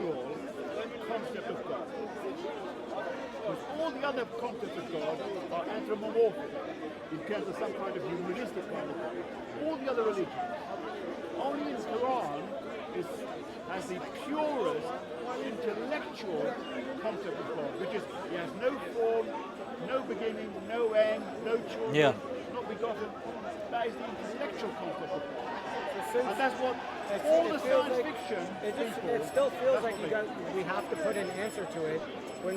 intellectual concept of God. Because all the other concepts of God are anthropomorphic in terms of some kind of humanistic kind of God. All the other religions. Only the Quran has the purest intellectual concept of God, which is he has no form, no beginning, no end, no children, not begotten. That is the intellectual concept of God. And that's what all the science fiction people... It still feels like we have to put an answer to it when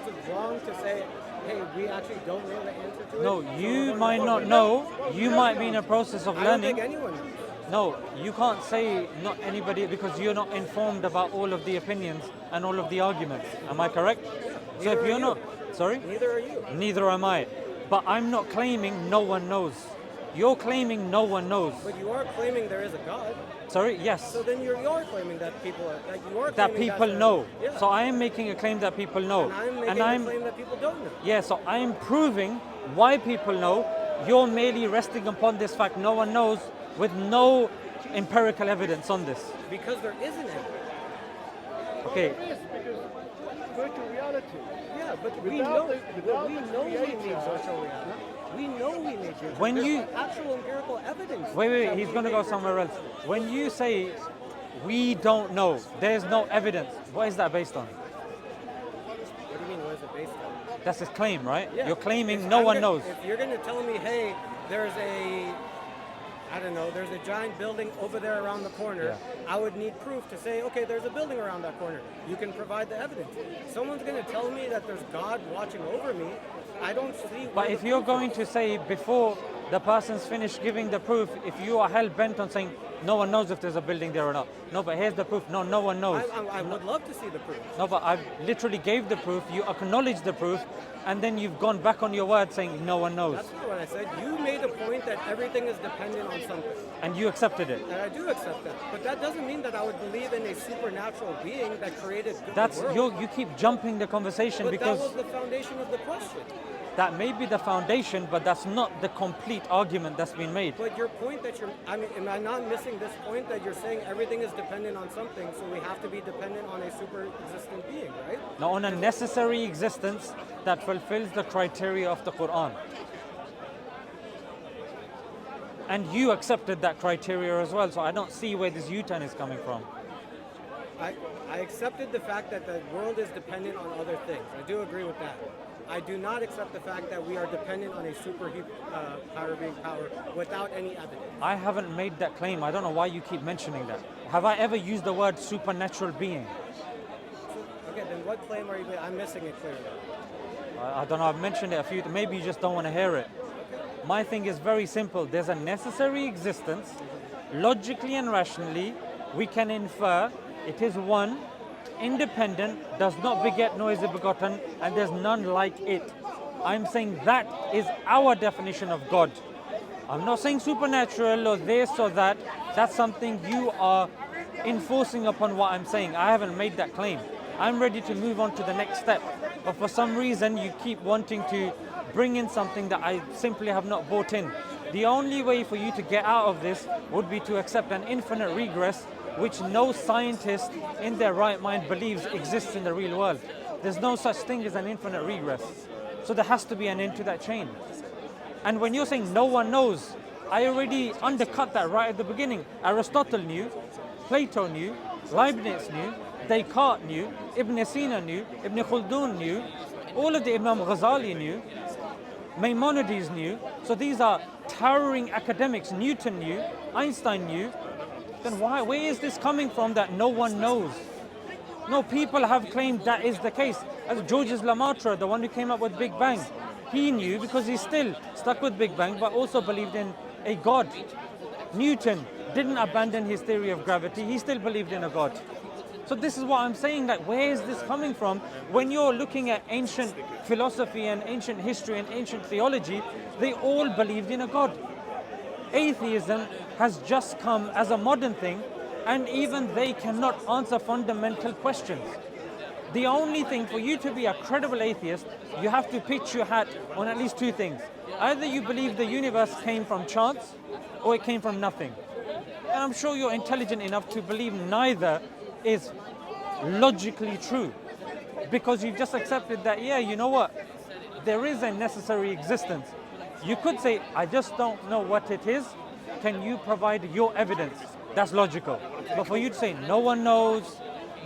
it's wrong to say, hey, we actually don't know the answer to it. No, you might not know. You might be in a process of learning. I don't think anyone knows. No, you can't say not anybody because you're not informed about all of the opinions and all of the arguments. Am I correct? So if you're not... Sorry? Neither are you. Neither am I. But I'm not claiming no one knows. You're claiming no one knows. But you are claiming there is a God. Sorry? Yes. So then you're claiming that people are... Like you are that people know. Yeah. So I am making a claim that people know. And I'm making a claim that people don't know. Yeah, so I am proving why people know. You're merely resting upon this fact no one knows with no empirical evidence on this. Because there isn't any. Okay. There is, because virtual reality. Yeah, but we know we need virtual reality. We know we need virtual. When you actual empirical evidence. Wait, he's going to go somewhere else. When you say we don't know, there's no evidence. What is that based on? What do you mean? What is it based on? That's his claim, right? Yeah. You're claiming no one knows. If you're going to tell me, hey, there's a giant building over there around the corner, I would need proof to say, okay, there's a building around that corner. You can provide the evidence. Someone's going to tell me that there's God watching over me. I don't see. But if you're going to say before the person's finished giving the proof, if you are hell bent on saying no one knows if there's a building there or not. No, but here's the proof. No one knows. I would love to see the proof. No, but I literally gave the proof. You acknowledged the proof, and then you've gone back on your word saying no one knows. That's not what I said. You made a point that everything is dependent on something. And you accepted it. And I do accept that. But that doesn't mean that I would believe in a supernatural being that created the That's world. you keep jumping the conversation but because that was the foundation of the question. that may be the foundation, but that's not the complete argument that's been made. But your point that am I not missing this point that you're saying everything is dependent on something, so we have to be dependent on a super existent being, right? Now, on a necessary existence that fulfills the criteria of the Quran. And you accepted that criteria as well, so I don't see where this U-turn is coming from. I accepted the fact that the world is dependent on other things. I do agree with that. I do not accept the fact that we are dependent on a super power without any evidence. I haven't made that claim. I don't know why you keep mentioning that. Have I ever used the word supernatural being? Okay, then what claim are you making? I'm missing it clearly. I don't know, I've mentioned it a few times. Maybe you just don't want to hear it. My thing is very simple. There's a necessary existence. Logically and rationally, we can infer it is one, independent, does not beget nor is it begotten, and there's none like it. I'm saying that is our definition of God. I'm not saying supernatural or this or that. That's something you are enforcing upon what I'm saying. I haven't made that claim. I'm ready to move on to the next step. But for some reason, you keep wanting to bring in something that I simply have not bought in. The only way for you to get out of this would be to accept an infinite regress, which no scientist in their right mind believes exists in the real world. There's no such thing as an infinite regress. So there has to be an end to that chain. And when you're saying no one knows, I already undercut that right at the beginning. Aristotle knew, Plato knew, Leibniz knew, Descartes knew, Ibn Sina knew, Ibn Khaldun knew, all of the Imam Ghazali knew, Maimonides knew. So these are towering academics. Newton knew, Einstein knew. Then where is this coming from that no one knows? No, people have claimed that is the case. As Georges Lemaitre, the one who came up with Big Bang, he knew because he's still stuck with Big Bang, but also believed in a God. Newton didn't abandon his theory of gravity. He still believed in a God. So this is what I'm saying, that where is this coming from? When you're looking at ancient philosophy and ancient history and ancient theology, they all believed in a God. Atheism has just come as a modern thing, and even they cannot answer fundamental questions. The only thing for you to be a credible atheist, you have to pitch your hat on at least two things. Either you believe the universe came from chance, or it came from nothing. And I'm sure you're intelligent enough to believe neither is logically true, because you've just accepted that, yeah, you know what, there is a necessary existence. You could say, I just don't know what it is. Can you provide your evidence? That's logical. But for you to say, no one knows,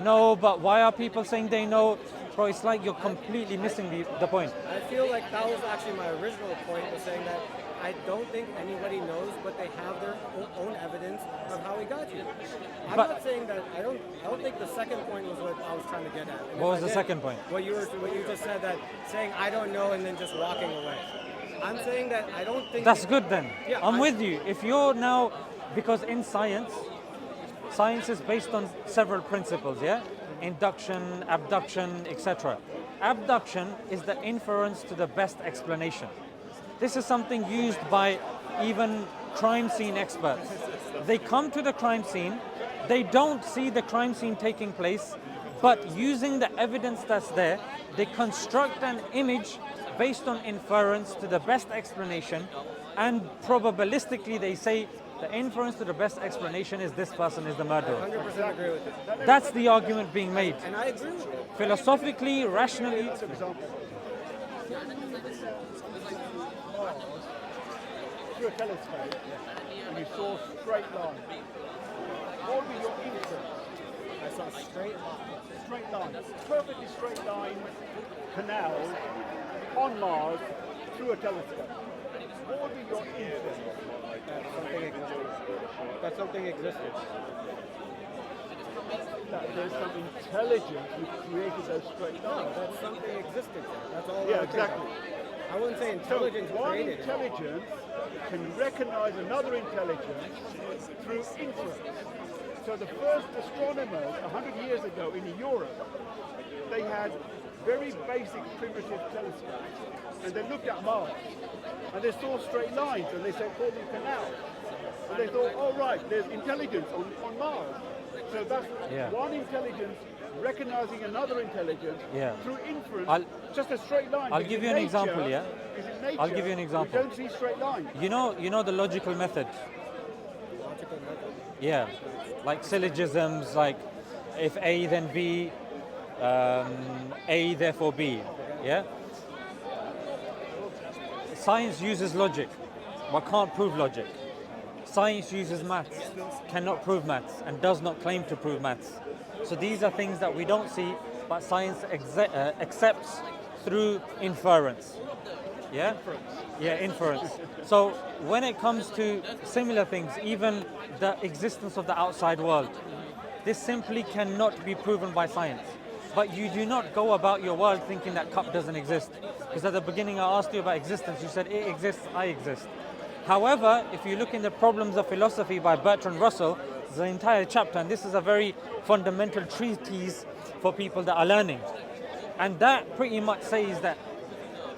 no, but why are people saying they know? Bro, it's like you're completely missing the point. I feel like that was actually my original point, was saying that I don't think anybody knows, but they have their own evidence of how we got here. I'm not saying that. I don't think the second point was what I was trying to get at. And What was the second point? What you just said, that saying I don't know and then just walking away. I'm saying that I don't think That's good then. Yeah, I'm with you. If you're now, because in science is based on several principles, yeah? Induction, abduction, etc. Abduction is the inference to the best explanation. This is something used by even crime scene experts. They come to the crime scene, they don't see the crime scene taking place, but using the evidence that's there, they construct an image based on inference to the best explanation, and probabilistically they say the inference to the best explanation is this person is the murderer. 100% agree with it. That's the argument being made. And I agree with it. Philosophically, rationally. For example, through a telescope, and you saw straight line. What would be your inference? I saw a straight line. Straight line, perfectly straight line canal on Mars through a telescope. What would be your inference? That something existed. That there's some intelligence which created those straight lines. That something existed there. That's all. Yeah, exactly. I wouldn't say intelligence So one created it. intelligence can recognize another intelligence through inference. So the first astronomers 100 years ago in Europe, they had very basic primitive telescopes, and they looked at Mars, and they saw straight lines, and they said, oh, the canal. And they thought, oh right, there's intelligence on Mars. So that's one intelligence recognizing another intelligence through inference, just a straight line. I'll give you an example, yeah? Because in nature, I'll give you an example. we don't see straight lines. You know the logical method? Logical method. Yeah, like syllogisms, like if A then B, A therefore B, yeah? Science uses logic, but can't prove logic. Science uses maths, cannot prove maths, and does not claim to prove maths. So these are things that we don't see, but science accepts through inference. Yeah? Yeah, inference. So when it comes to similar things, even the existence of the outside world, this simply cannot be proven by science. But you do not go about your world thinking that cup doesn't exist. Because at the beginning I asked you about existence, you said it exists, I exist. However, if you look in the Problems of Philosophy by Bertrand Russell, there's an entire chapter, and this is a very fundamental treatise for people that are learning. And that pretty much says that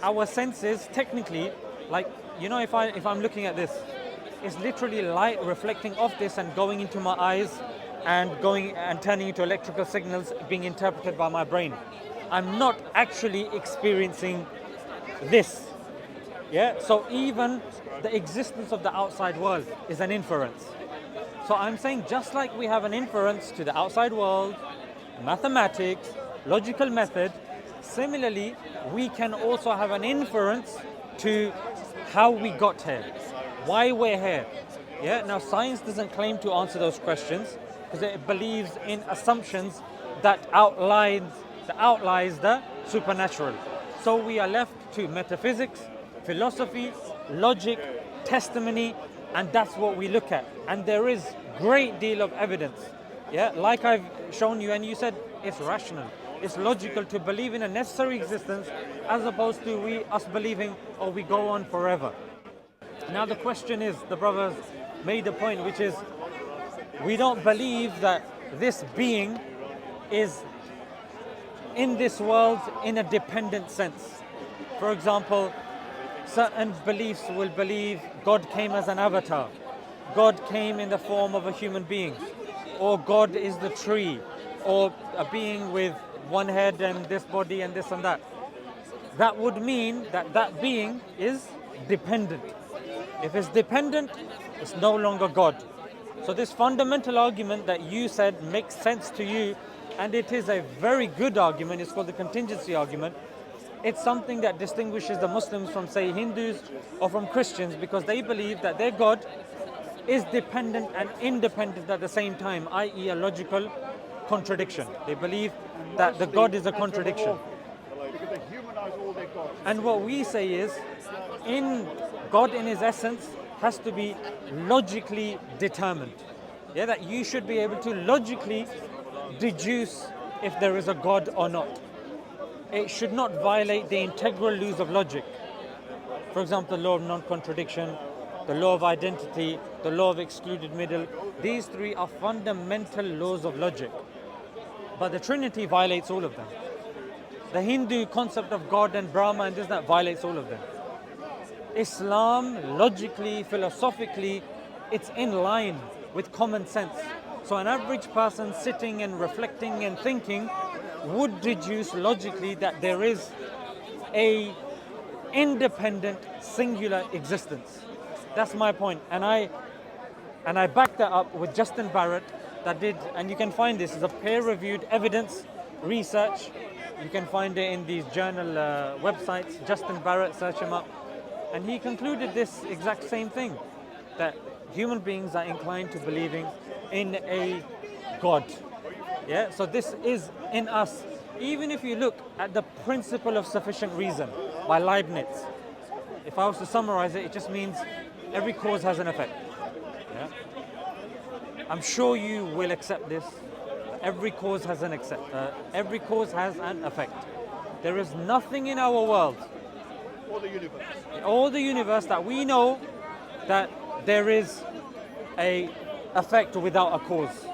our senses, technically, like, you know, if I'm looking at this, it's literally light reflecting off this and going into my eyes and going and turning into electrical signals being interpreted by my brain. I'm not actually experiencing this. Yeah, so even the existence of the outside world is an inference. So I'm saying just like we have an inference to the outside world, mathematics, logical method, similarly, we can also have an inference to how we got here, why we're here. Yeah, now science doesn't claim to answer those questions because it believes in assumptions that outlies the supernatural. So we are left to metaphysics, philosophy, logic, testimony, and that's what we look at. And there is great deal of evidence. Yeah, like I've shown you, and you said it's rational. It's logical to believe in a necessary existence as opposed to us believing, oh, we go on forever. Now the question is, the brothers made a point, which is, we don't believe that this being is in this world in a dependent sense. For example, certain beliefs will believe God came as an avatar, God came in the form of a human being, or God is the tree, or a being with one head and this body and this and that. That would mean that that being is dependent. If it's dependent, it's no longer God. So this fundamental argument that you said makes sense to you, and it is a very good argument, it's called the contingency argument. It's something that distinguishes the Muslims from, say, Hindus or from Christians, because they believe that their God is dependent and independent at the same time, i.e. a logical contradiction. They believe that the God is a contradiction. Because they humanize all their gods. And what we say is, God in his essence has to be logically determined. Yeah, that you should be able to logically deduce if there is a God or not. It should not violate the integral laws of logic. For example, the law of non-contradiction, the law of identity, the law of excluded middle. These three are fundamental laws of logic. But the Trinity violates all of them. The Hindu concept of God and Brahma and this that violates all of them. Islam, logically, philosophically, it's in line with common sense. So an average person sitting and reflecting and thinking would deduce logically that there is a independent, singular existence. That's my point. And I backed that up with Justin Barrett that did, and you can find this as a peer-reviewed evidence research. You can find it in these journal websites. Justin Barrett, search him up. And he concluded this exact same thing, that human beings are inclined to believing in a God. Yeah, so this is in us. Even if you look at the principle of sufficient reason by Leibniz, if I was to summarize it, it just means every cause has an effect. Yeah? I'm sure you will accept this. Every cause has an every cause has an effect. There is nothing in our world, or the universe, that we know that there is a effect without a cause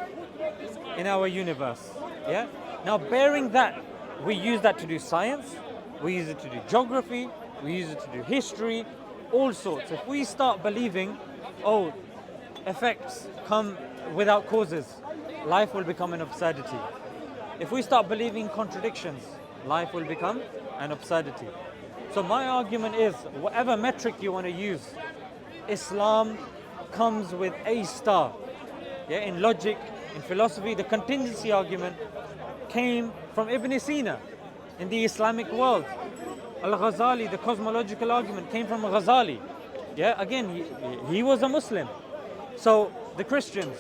in our universe. Yeah. Now, bearing that, we use that to do science, we use it to do geography, we use it to do history, all sorts. If we start believing, oh, effects come without causes, life will become an absurdity. If we start believing contradictions, life will become an absurdity. So my argument is, whatever metric you want to use, Islam comes with a star. Yeah, in logic, in philosophy, the contingency argument came from Ibn Sina in the Islamic world. Al-Ghazali, the cosmological argument, came from Ghazali. Yeah, again, he was a Muslim. So the Christians,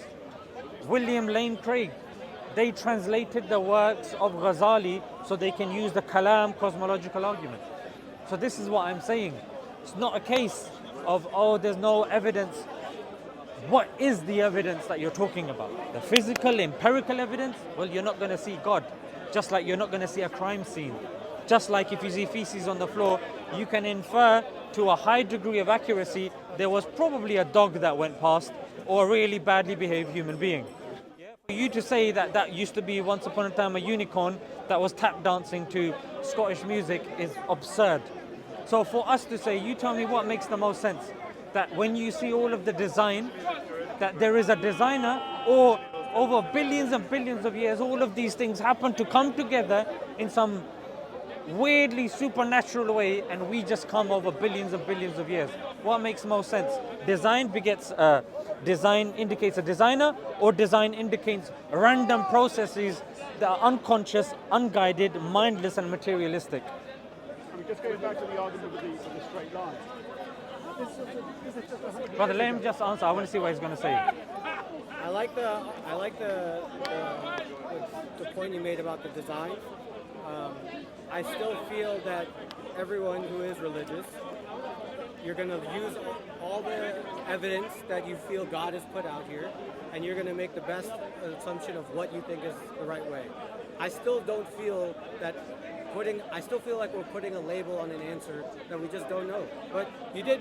William Lane Craig, they translated the works of Ghazali so they can use the Kalam cosmological argument. So this is what I'm saying. It's not a case of, oh, there's no evidence. What is the evidence that you're talking about? The physical, empirical evidence? Well, you're not going to see God. Just like you're not going to see a crime scene. Just like if you see feces on the floor, you can infer to a high degree of accuracy there was probably a dog that went past or a really badly behaved human being. For you to say that that used to be once upon a time a unicorn that was tap dancing to Scottish music is absurd. So for us to say, you tell me what makes the most sense, that when you see all of the design, that there is a designer, or over billions and billions of years, all of these things happen to come together in some weirdly supernatural way, and we just come over billions and billions of years. What makes most sense? Design begets design indicates a designer, or design indicates random processes that are unconscious, unguided, mindless, and materialistic. Just going back to the argument of the straight line. Brother, let him just answer. I want to see what he's going to say. I like the point you made about the design. I still feel that everyone who is religious, you're going to use all the evidence that you feel God has put out here, and you're going to make the best assumption of what you think is the right way. I still don't feel that I still feel like we're putting a label on an answer that we just don't know. But you did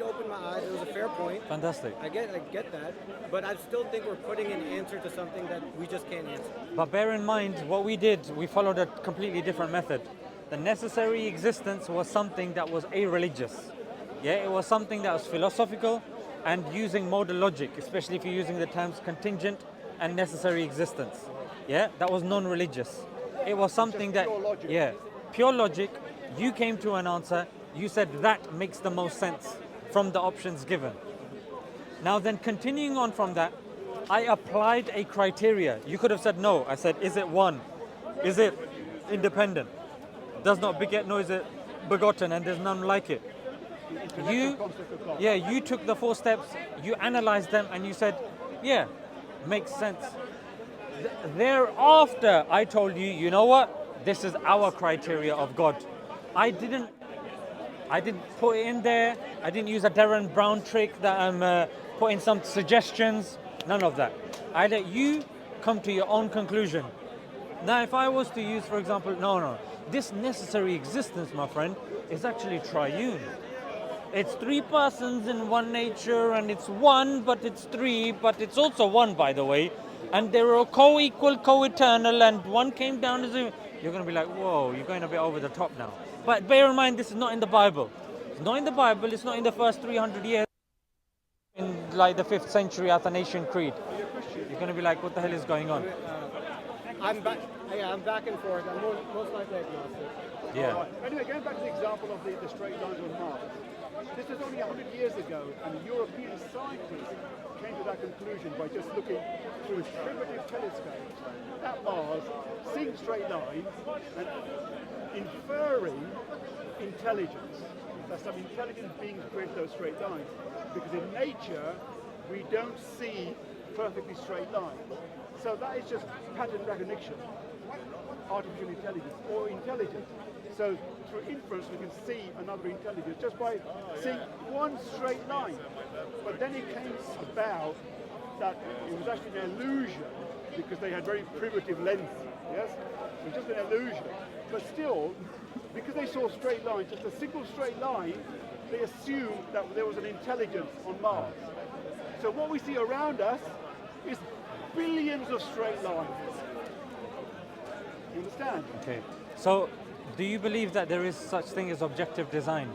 open my eyes. It was a fair point. Fantastic. I get that, but I still think we're putting an answer to something that we just can't answer. But bear in mind, what we did, we followed a completely different method. The necessary existence was something that was a-religious. Yeah, it was something that was philosophical and using modal logic, especially if you're using the terms contingent and necessary existence. Yeah, that was non-religious. It was something that, pure logic. You came to an answer, you said that makes the most sense from the options given. Now then, continuing on from that, I applied a criteria. You could have said no. I said, is it one? Is it independent? Does not beget nor is it begotten, and there's none like it. You, yeah, you took the 4 steps, you analyzed them, and you said, yeah, makes sense. Thereafter, I told you, you know what? This is our criteria of God. I didn't put it in there. I didn't use a Darren Brown trick that I'm putting some suggestions. None of that. I let you come to your own conclusion. Now, if I was to use, for example, no, this necessary existence, my friend, is actually triune. It's 3 persons in one nature, and it's one, but it's 3, but it's also one, by the way. And they're co-equal, co-eternal, and one came down as a... You're going to be like, whoa, you're going a bit over the top now. But bear in mind, this is not in the Bible. It's not in the Bible, it's not in the first 300 years. In like the 5th century Athanasian Creed. You're going to be like, what the hell is going on? I'm back and forth. I'm most likely agnostic. Yeah. Anyway, going back to the example of the straight lines on Mars. This was only 100 years ago, and the European scientists came to that conclusion by just looking through primitive telescopes at Mars, seeing straight lines, and inferring intelligence. That some intelligent beings created those straight lines. Because in nature, we don't see perfectly straight lines. So that is just pattern recognition, artificial intelligence, or intelligence. So through inference, we can see another intelligence just by seeing one straight line. But then it came about that it was actually an illusion because they had very primitive lenses, yes? It was just an illusion. But still, because they saw straight lines, just a single straight line, they assumed that there was an intelligence on Mars. So what we see around us is billions of straight lines. You understand? Okay. So, do you believe that there is such thing as objective design?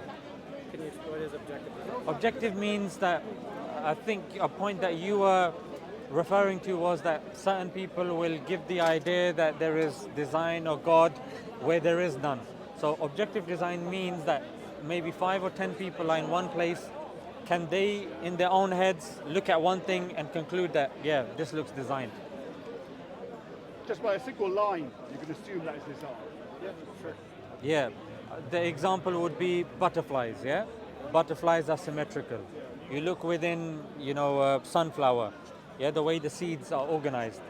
Can you explain what is objective design? Objective means that, I think a point that you were referring to was that certain people will give the idea that there is design or God where there is none. So objective design means that maybe 5 or 10 people are in one place. Can they, in their own heads, look at one thing and conclude that, yeah, this looks designed? Just by a single line, you can assume that is design. Yeah, sure. Yeah, the example would be butterflies, yeah? Butterflies are symmetrical. You look within, sunflower, yeah, the way the seeds are organized.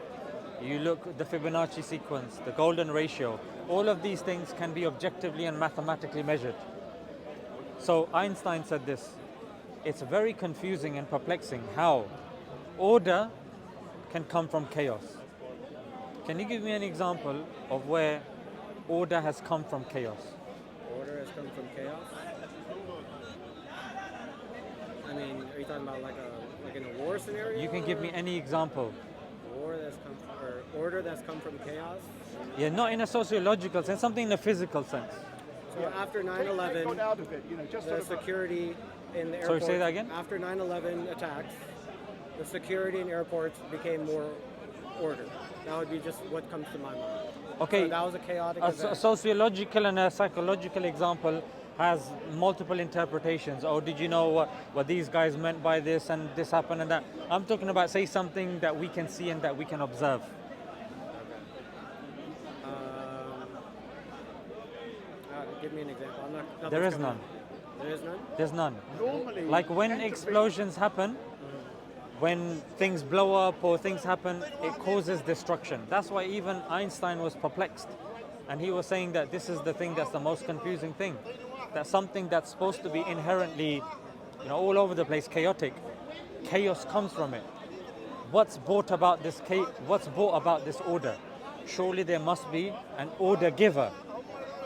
You look at the Fibonacci sequence, the golden ratio. All of these things can be objectively and mathematically measured. So Einstein said this, it's very confusing and perplexing how order can come from chaos. Can you give me an example of where order has come from chaos? Order has come from chaos? I mean, are you talking about like in a war scenario? You can give me any example. Order that's come from chaos? Yeah, not in a sociological sense, something in a physical sense. So after 9/11, out of it, just the security in the Sorry, airports, say that again? After 9/11 attacks, the security in airports became more ordered. That would be just what comes to my mind. Okay, so that was a chaotic a event. sociological and a psychological example has multiple interpretations. Oh, did you know what these guys meant by this and this happened and that? I'm talking about, say, something that we can see and that we can observe. Give me an example. There is none. There is none? There's none. Normally, Like when explosions happen, when things blow up or things happen, it causes destruction. That's why even Einstein was perplexed. And he was saying that this is the thing that's the most confusing thing. That something that's supposed to be inherently, all over the place, chaotic, chaos comes from it. What's brought about this order? Surely there must be an order giver.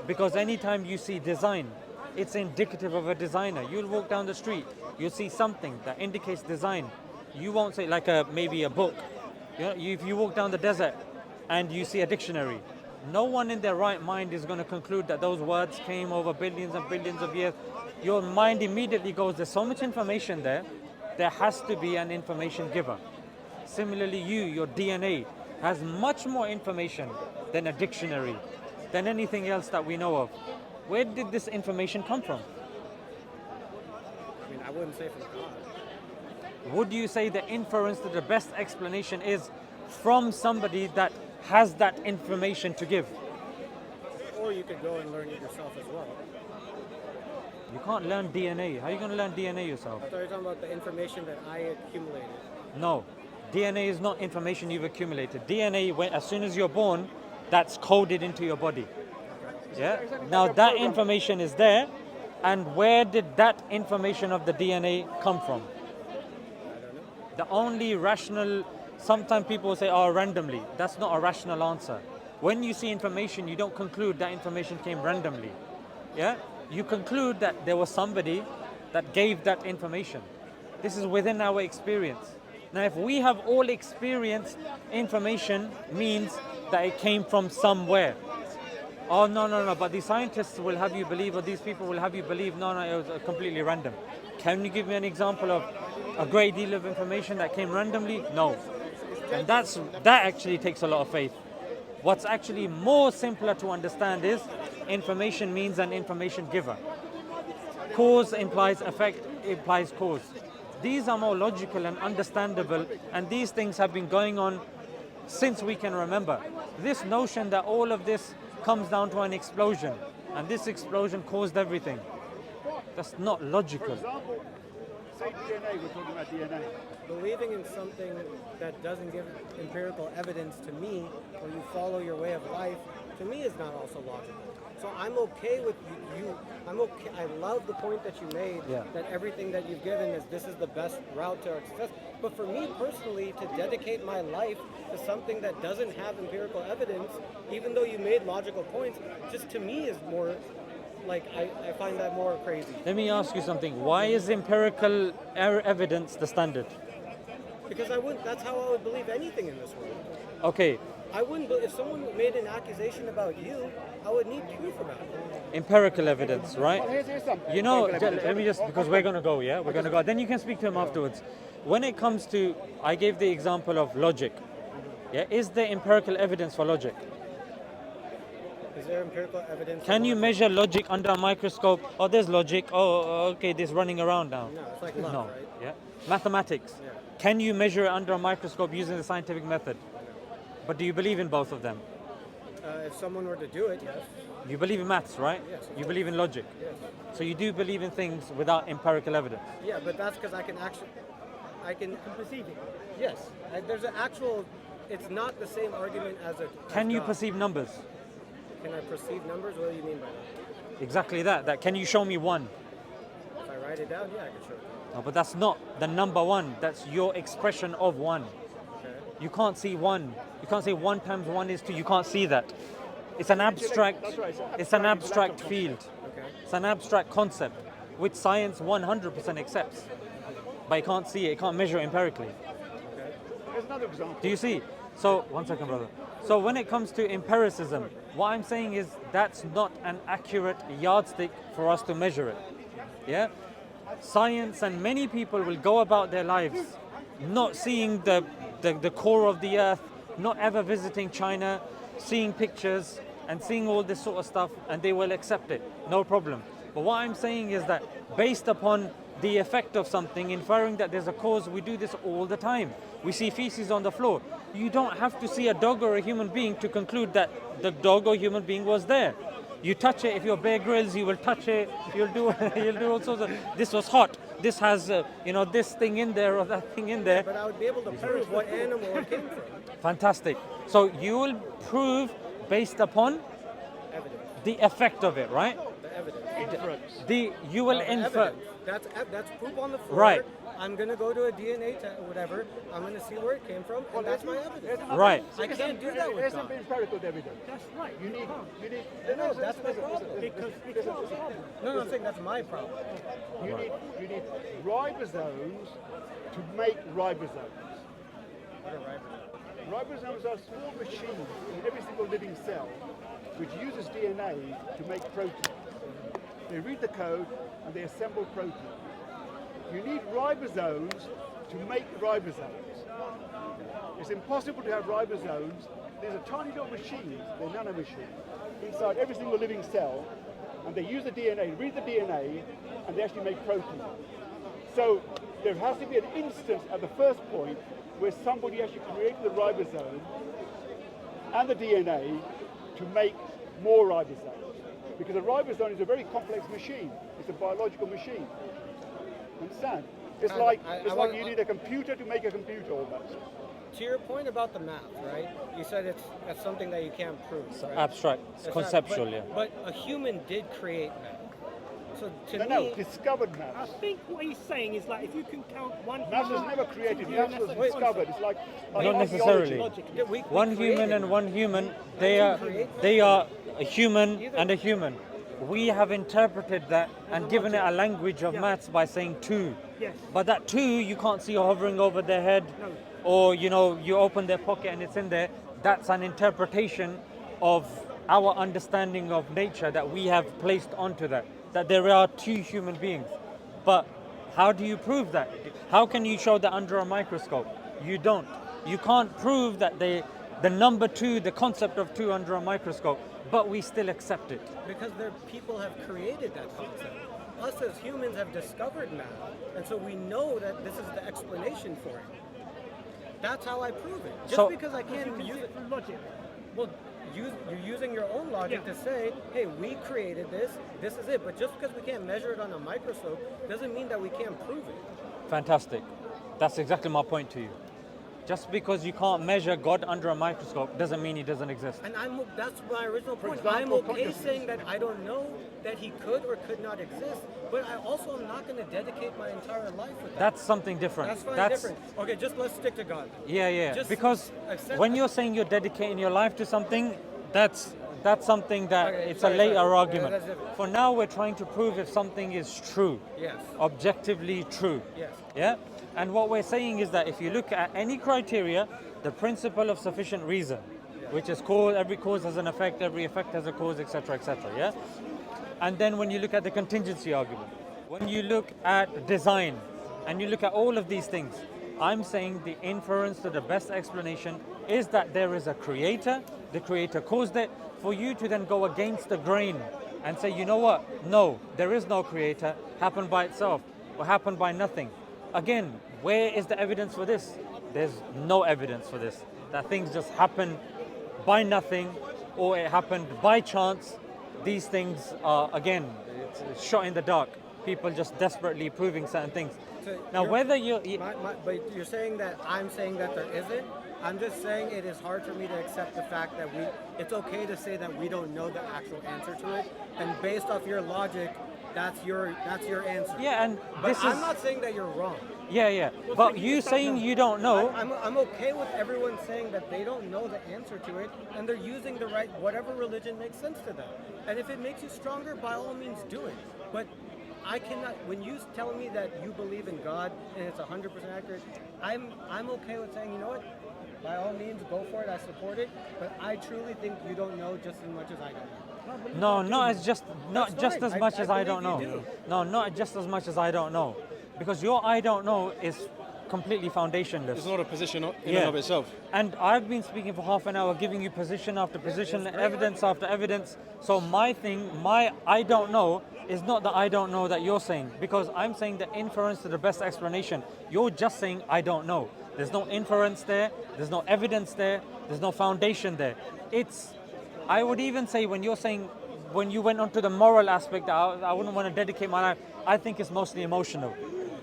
Because anytime you see design, it's indicative of a designer. You'll walk down the street, you'll see something that indicates design. You won't say like maybe a book. If you walk down the desert and you see a dictionary, no one in their right mind is going to conclude that those words came over billions and billions of years. Your mind immediately goes, there's so much information there has to be an information giver. Similarly, your DNA has much more information than a dictionary, than anything else that we know of. Where did this information come from? I mean, I wouldn't say from God. would you say the inference that the best explanation is from somebody that has that information to give? Or you could go and learn it yourself as well. You can't learn DNA. How are you going to learn DNA yourself? I thought you were talking about the information that I accumulated. No. DNA is not information you've accumulated. DNA, as soon as you're born, that's coded into your body. Yeah? Now that information is there, and where did that information of the DNA come from? The only rational, sometimes people will say, oh, randomly. That's not a rational answer. When you see information, you don't conclude that information came randomly. Yeah? You conclude that there was somebody that gave that information. This is within our experience. Now, if we have all experienced information, means that it came from somewhere. Oh, no, but the scientists will have you believe, or these people will have you believe, no, it was completely random. Can you give me an example of a great deal of information that came randomly? No. And that actually takes a lot of faith. What's actually more simpler to understand is information means an information giver. Cause implies effect, implies cause. These are more logical and understandable, and these things have been going on since we can remember. This notion that all of this comes down to an explosion, and this explosion caused everything, that's not logical. For example, say DNA, we're talking about DNA. Believing in something that doesn't give empirical evidence to me, or you follow your way of life, to me is not also logical. So I'm okay with you. I'm okay. I love the point that you made, that everything that you've given is this is the best route to our success. But for me personally, to dedicate my life to something that doesn't have empirical evidence, even though you made logical points, just to me is more like I find that more crazy. Let me ask you something. Why is empirical evidence the standard? Because that's how I would believe anything in this world. Okay. I wouldn't. If someone made an accusation about you, I would need proof about it. Empirical evidence, right? Well, here's something. You know, let me just, because we're going to go, yeah? We're going to go. Then you can speak to him afterwards. When it comes to, I gave the example of logic. Yeah, is there empirical evidence for logic? Is there empirical evidence? Can you measure logic under a microscope? Oh, there's logic. Oh, okay, there's running around now. No, it's like love, No, right? yeah. Mathematics. Yeah. Can you measure it under a microscope using the scientific method? But do you believe in both of them? If someone were to do it, yes. You believe in maths, right? Yes. You believe in logic. Yes. So you do believe in things without empirical evidence. Yeah, but that's because I can perceive it. Yes. There's an actual. It's not the same argument as a. Can you God. perceive numbers? Can I perceive numbers? What do you mean by that? Exactly that. Can you show me one? If I write it down, yeah, I can show it. No, but that's not the number one. That's your expression of one. Okay. You can't see one. You can't say 1 times 1 is 2. You can't see that. It's an abstract. That's right, It's an abstract field. Okay. It's an abstract concept, which science 100% accepts, but it can't see it. It can't measure it empirically. Okay. Here's another example. Do you see? So, one second, brother. So when it comes to empiricism, what I'm saying is that's not an accurate yardstick for us to measure it. Yeah? Science and many people will go about their lives not seeing the core of the earth, not ever visiting China, seeing pictures and seeing all this sort of stuff, and they will accept it, no problem. But what I'm saying is that based upon the effect of something, inferring that there's a cause, we do this all the time. We see feces on the floor. You don't have to see a dog or a human being to conclude that the dog or human being was there. You touch it, if you're Bear Grylls, you will touch it, you'll do all sorts of, this was hot, this has, this thing in there or that thing in there. But I would be able to prove what animal it came from. Fantastic. So you will prove based upon Evidence. the effect of it, right? The evidence. You will infer. Evidence. That's poop on the floor. Right. I'm going to go to a DNA test or whatever. I'm going to see where it came from, and that's my evidence. Right. I can't do that with There's God. some empirical evidence. That's right. You need. No, that's my problem. No, I'm saying that's my problem. You need ribosomes to make ribosomes. What are ribosomes? Ribosomes are small machines in every single living cell which uses DNA to make protein. They read the code and they assemble protein. You need ribosomes to make ribosomes. It's impossible to have ribosomes. These are tiny little machines, they're nanomachines, inside every single living cell, and they use the DNA, read the DNA, and they actually make protein. So there has to be an instance at the first point where somebody actually created the ribosome and the DNA to make more ribosomes. Because a ribosome is a very complex machine. It's a biological machine. Understand? It's like you need a computer to make a computer almost. To your point about the math, right? You said it's something that you can't prove. So right? abstract, it's conceptual, yeah. But a human did create math. So to No, discovered I maths. think what he's saying is like if you can count one Maths was human, never created, two maths humans, was that's a discovered. It's like Not archaeology. necessarily. Yeah, we One human created and math. one human, they are a human and a human. We have interpreted that and given it a language of maths by saying two. Yes. But that two, you can't see hovering over their head, No. or you open their pocket and it's in there. That's an interpretation of our understanding of nature that we have placed onto that there are two human beings. But how do you prove that? How can you show that under a microscope? You don't. You can't prove that the number two, the concept of two under a microscope, but we still accept it. Because people have created that concept. Us as humans have discovered math, and so we know that this is the explanation for it. That's how I prove it. Just So- because I can't use it. through logic. Well, you're using your own logic Yeah. to say, hey, we created this is it. But just because we can't measure it on a microscope doesn't mean that we can't prove it. Fantastic. That's exactly my point to you. Just because you can't measure God under a microscope doesn't mean he doesn't exist. And that's my original point. example, I'm okay consciousness. saying that I don't know that he could or could not exist, but I also am not going to dedicate my entire life with that. That's something different. That's fine, different. Okay, just let's stick to God. Yeah. Just Because accept when that. you're saying you're dedicating your life to something, that's something that Okay, it's sorry, a later sorry. Yeah, argument. that's different. For now, we're trying to prove if something is true, Yes. objectively true. Yes. Yeah? And what we're saying is that if you look at any criteria, the principle of sufficient reason, which is every cause has an effect, every effect has a cause, etc., yeah? And then when you look at the contingency argument, when you look at design, and you look at all of these things, I'm saying the inference to the best explanation is that there is a creator, the creator caused it, for you to then go against the grain and say, you know what, no, there is no creator, happened by itself, or happened by nothing. Again, where is the evidence for this? There's no evidence for this. That things just happen by nothing, or it happened by chance. These things are, again, it's shot in the dark. People just desperately proving certain things. So Now, whether you... but you're saying that I'm saying that there isn't. I'm just saying it is hard for me to accept the fact that it's okay to say that we don't know the actual answer to it, and based off your logic, that's your answer. Yeah, and But this I'm is... not saying that you're wrong. Yeah. But you saying you don't know... I'm okay with everyone saying that they don't know the answer to it, and they're using the right, whatever religion makes sense to them. And if it makes you stronger, by all means do it. But I cannot, when you tell me that you believe in God and it's 100% accurate, I'm okay with saying, you know what, by all means go for it, I support it, but I truly think you don't know just as much as I don't know. No, not just fine. as much as I believe don't know. you do. No, not just as much as I don't know. Because your I don't know is completely foundationless. It's not a position in and of itself. And I've been speaking for half an hour, giving you position after position, evidence after evidence. So my I don't know is not the I don't know that you're saying. Because I'm saying the inference to the best explanation. You're just saying I don't know. There's no inference there. There's no evidence there. There's no foundation there. I would even say when you're saying, when you went on to the moral aspect, I wouldn't want to dedicate my life. I think it's mostly emotional.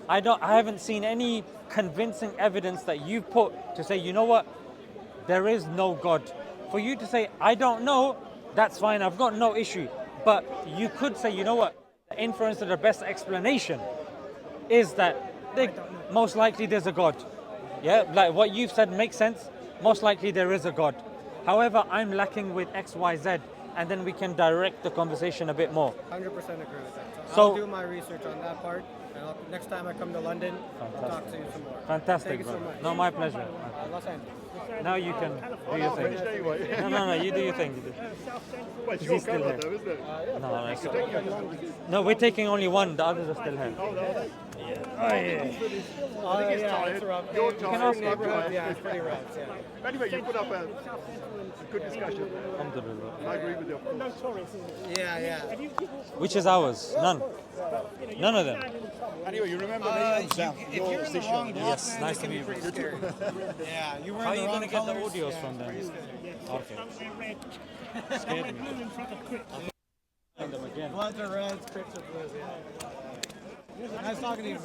I haven't seen any convincing evidence that you've put to say, you know what, there is no God. For you to say, I don't know, that's fine, I've got no issue. But you could say, you know what, the inference to the best explanation is that most likely there's a God. Yeah, like what you've said makes sense. Most likely there is a God. However, I'm lacking with X, Y, Z, and then we can direct the conversation a bit more. 100% agree with that. So So- I'll do my research on that part, and next time I come to London, I'll talk to you some more. Fantastic, Thank you so bro. much. No, my pleasure. Los Angeles. Now you can do your thing. Finished anyway. No, you do your thing. South Central. Well, it's Is your he still colour here? though, isn't it? No, we're taking only one. The others are still here. Oh, no, Oh, think it's yeah, tired. it's rough. You're It's tired. pretty I'm rough, tired. yeah, it's pretty rough, yeah. Anyway, you put up a good discussion. Alhamdulillah. I agree with you. of course. Notorious, isn't it? Yeah, yeah. Have you people, Which is ours? None. None of them. Anyway, you remember me and Sam. If you're in the wrong block, Yes, man, nice it to can be meet pretty you. scary. Yeah, you were How are in you the wrong going to get the colors. audios Yeah. from them? Okay. don't wear red. Don't wear blue in front of Crips. Them again. Bloods are reds, Crips are blues, yeah. Nice talking to you.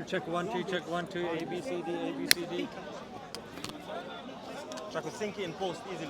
Check 1 2, check 1 2, A B C D, A B C D. I could sync it in post easily.